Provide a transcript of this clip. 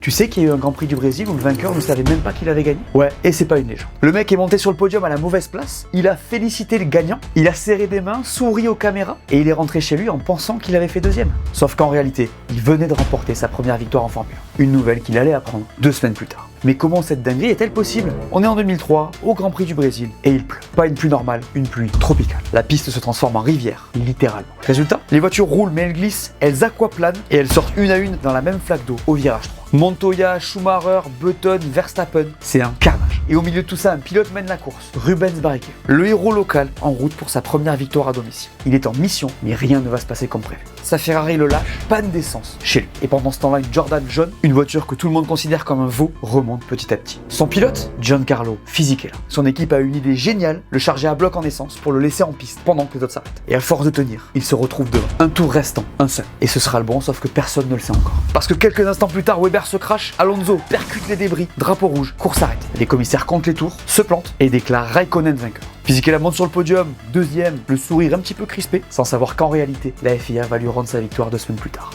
Tu sais qu'il y a eu un Grand Prix du Brésil où le vainqueur ne savait même pas qu'il avait gagné? Ouais, et c'est pas une légende. Le mec est monté sur le podium à la mauvaise place, il a félicité le gagnant, il a serré des mains, souri aux caméras, et il est rentré chez lui en pensant qu'il avait fait deuxième. Sauf qu'en réalité, il venait de remporter sa première victoire en Formule 1. Une nouvelle qu'il allait apprendre 2 semaines plus tard. Mais comment cette dinguerie est-elle possible? On est en 2003, au Grand Prix du Brésil, et il pleut. Pas une pluie normale, une pluie tropicale. La piste se transforme en rivière, littéralement. Résultat, les voitures roulent mais elles glissent, elles aquaplanent, et elles sortent une à une dans la même flaque d'eau au virage 3. Montoya, Schumacher, Button, Verstappen, c'est un carnage. Et au milieu de tout ça, un pilote mène la course, Rubens Barrichello, le héros local en route pour sa première victoire à domicile. Il est en mission, mais rien ne va se passer comme prévu. Sa Ferrari le lâche, panne d'essence chez lui. Et pendant ce temps-là, une Jordan jaune, une voiture que tout le monde considère comme un veau, remonte petit à petit. Son pilote, Giancarlo Fisichella. Son équipe a une idée géniale, le charger à bloc en essence pour le laisser en piste pendant que les autres s'arrêtent. Et à force de tenir, il se retrouve devant. Un tour restant, un seul. Et ce sera le bon, sauf que personne ne le sait encore. Parce que quelques instants plus tard, Weber se crache, Alonso percute les débris, drapeau rouge, course arrête. Les commissaires comptent les tours, se plantent et déclarent Raikkonen vainqueur. Fisichella monte sur le podium, deuxième, le sourire un petit peu crispé, sans savoir qu'en réalité, la FIA va lui rendre sa victoire 2 semaines plus tard.